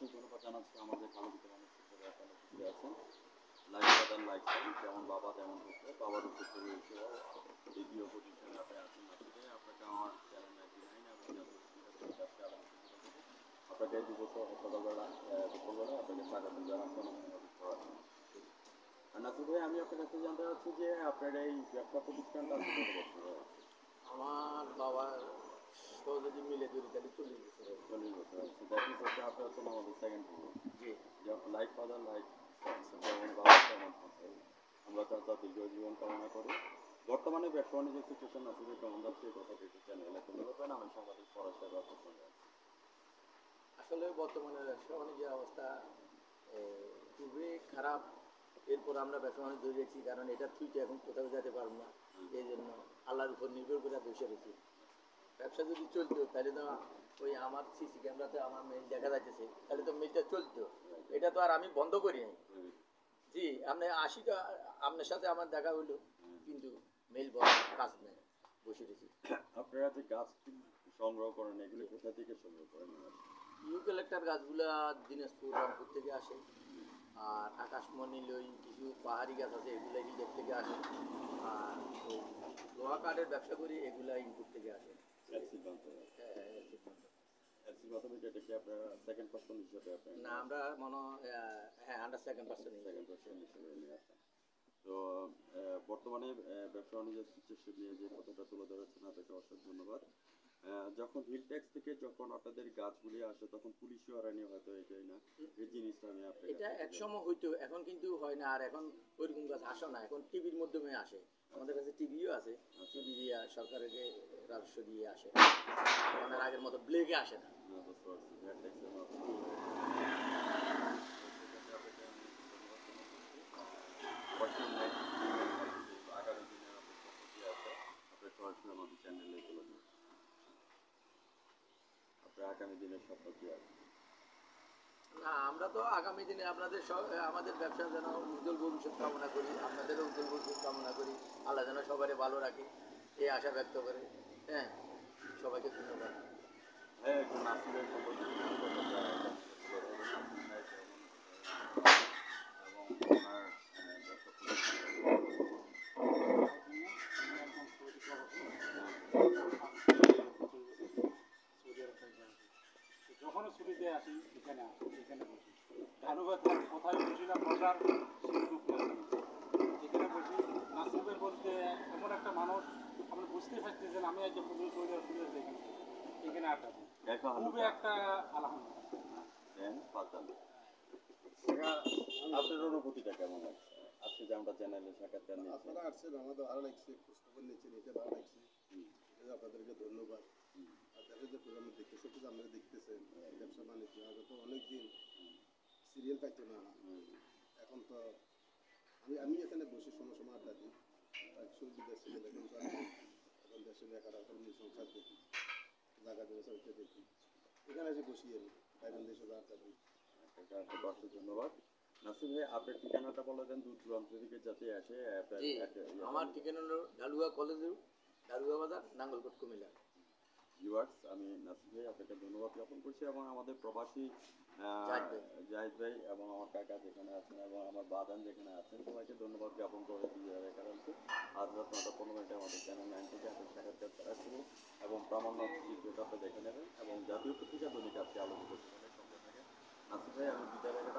অবশ্যই ধন্যবাদ জানাচ্ছি আমাদের ভালো কিছু মানুষ হিসেবে আপনারা খুশি আছেন। লাইক বাটন লাইক করেন, যেমন বাবা তেমন পুত্র, বাবার উপর হিসেবে দ্বিতীয় পজিশনে আপনি আছেন নাসিরে। আপনাকে আমার চ্যানেল 99 এবং জাতীয় ক্রীড়া কাজকে আলোচনা করতে আপনাকে সকালবেলা দুপুরবেলা আপনাকে স্বাগত জানাচ্ছি আমার সাংবাদিক পড়ার। আর নাসির ভাই, আমি আপনার কাছে জানতে চাচ্ছি যে আপনার এই ব্যবসা প্রতিষ্ঠানটা আছে কত বছর? আমার বাবার সহযোগী মিলে তৈরি তাহলে 40 বছর। 40 বছর। দ্যাট মিনস হচ্ছে আপনি হচ্ছেন আমাদের সেকেন্ড পুরো। জি। লাইক ফাদার লাইক যেমন বাবা তেমন পুত্র। আমরা তার দীর্ঘ জীবন কামনা করি। বর্তমানে ব্যবসা বাণিজ্য সিচুয়েশন নাসিরের কেমন যাচ্ছে এই কথাটা একটু চ্যানেলে তুলে ধরবেন। আমি সাংবাদিক পড়ার সাথে আপনার সঙ্গে আছি। আসলে বর্তমানে ব্যবসা বাণিজ্যের অবস্থা খুবই খারাপ। এরপর আমরা ব্যবসা বাণিজ্য ধরেছি, কারণ এটা থুইতে এখন কোথাও যেতে পারবো না। এই জন্য আল্লাহর উপর নির্ভর করে বসে রয়েছি। ব্যবসা যদি চলতো তাহলে তো ওই আমার সিসি ক্যামেরাতে আমার মেইল দেখা যাইতেছে, তাহলে তো মেইলটা চলতো। এটা তো আর আমি বন্ধ করি নাই। জি, আপনি আশিটা আপনার সাথে আমার দেখা হইলো, কিন্তু মেইল বন্ধ, কাজ নেই, বসে রয়েছি। আপনারা যে গাছ সংগ্রহ করেন এগুলো কোথা থেকে সংগ্রহ করেন? ইউক্যালিপটাস গাছগুলা দিনাজপুর রংপুর থেকে আসে, আর আকাশমণি লই কিছু পাহাড়ি গাছ আছে, এগুলো হিলের থেকে আসে, আর ওই লোহা কাঠের ব্যবসা করি, এগুলা ইনপুট থেকে আসে। এটা কি আপনারা সেকেন্ড পার্সন হিসেবে আপনার? না, আমরা মনে হ্যাঁ আন্ডার সেকেন্ড পার্সন হিসেবে নিয়ে আসেন। তো বর্তমানে ব্যবসা বাণিজ্যের সিচুয়েশন নিয়ে যে কথাটা তুলে ধরেছেন আপনাকে অসংখ্য ধন্যবাদ। যখন হিল ট্যাক্স থেকে যখন আপনাদের গাছগুলি আসে তখন পুলিশও হয়রানি হয়তো এটাই না, এই জিনিসটা আমি আপনাকে এটা একসময় হইতো, এখন কিন্তু হয় না। আর এখন ওইরকম গাছ আসে না, এখন টিভির মাধ্যমে আসে। আমাদের কাছে টিভিও আছে, টিভি দিয়ে সরকারের রাজস্ব দিয়ে আসে। এখন আর আগের মতো ব্লেকে আসে না। বুঝতে পারছি আগামী দিনে আপনার সম্পত্তি আছে আপনার সরাসরি আমাদের চ্যানেলে তুলে দিন। আপনার আগামী দিনের সম্পত্তি আছে না, আমরা তো আগামী দিনে আপনাদের আমাদের ব্যবসা যেন উজ্জ্বল ভবিষ্যৎ কামনা করি, আপনাদেরও উজ্জ্বল ভবিষ্যৎ কামনা করি। আল্লাহ যেন সবাই ভালো রাখে, এই আশা ব্যক্ত করে। হ্যাঁ, সবাইকে ধন্যবাদ। হ্যাঁ, একটু নাসিরের সম্পত্তি যখনও ছুটিতে আসি এখানে বসি। ধানুবাদ কোথায় বসিলাম বসার এখানে বসি। নাসিবের বলতে এমন একটা মানুষ, আপনি বুঝতে পারতেছেন আমি আজকে পুজো চলে এখানে আড্ডা দিই। খুবই একটা আলহামদুলিল্লাহ। আপনার অনুভূতিটা কেমন লাগছে আজকে যে আমরা চ্যানেলে সাক্ষাৎকার নিয়েছি? আপনারা আসছেন, আমাদের ভালো লাগছে, খোঁজখবর নিচ্ছেন, এটা ভালো লাগছে। আপনাদেরকে ধন্যবাদ। আর দেখা যে প্রোগ্রাম দেখতে সত্যি আপনারা দেখতেছেন ব্যবসা বাণিজ্য আগে তো অনেকদিন সিরিয়াল পাইতো না, এখন তো আমি এখানে বসে সময় সময় আড্ডা দিই। একশো বিদেশ ছিল, এখন তো এখন দেশে লেখার সংসার দেখি, জায়গা ব্যবসা দেখি, এখানে এসে বসি আমি বাইরেন দেশে আড্ডা দিই। ধন্যবাদ। নাসির ভাই, আপনার ঠিকানাটা বলে দেন, দূর দূরান্ত থেকে যাতে আসে। আমার ঠিকানা হলো ডালুয়া কলেজ, ডালুয়া বাজার, নাঙ্গলকোট, কুমিল্লা। ভিউয়ার্স, আমি নাসির ভাই আপনাকে ধন্যবাদ জ্ঞাপন করছি এবং আমাদের প্রবাসী জাহিদ ভাই এবং আমার কাকা যেখানে আছেন এবং আমার বাদান যেখানে আছেন সবাইকে ধন্যবাদ জ্ঞাপন করে দিয়ে কারণে আজ রাত 9:15 আমাদের চ্যানেল 9 থেকে আপনার সাক্ষাৎকার তারা শুরু এবং প্রামাণ্য চিত্রটা আপনি দেখে নেবেন এবং জাতীয় পত্রিকা দৈনিক আজকে আলোচিত সঙ্গে থাকে। নাসির ভাই, আমি বিদায় রেখে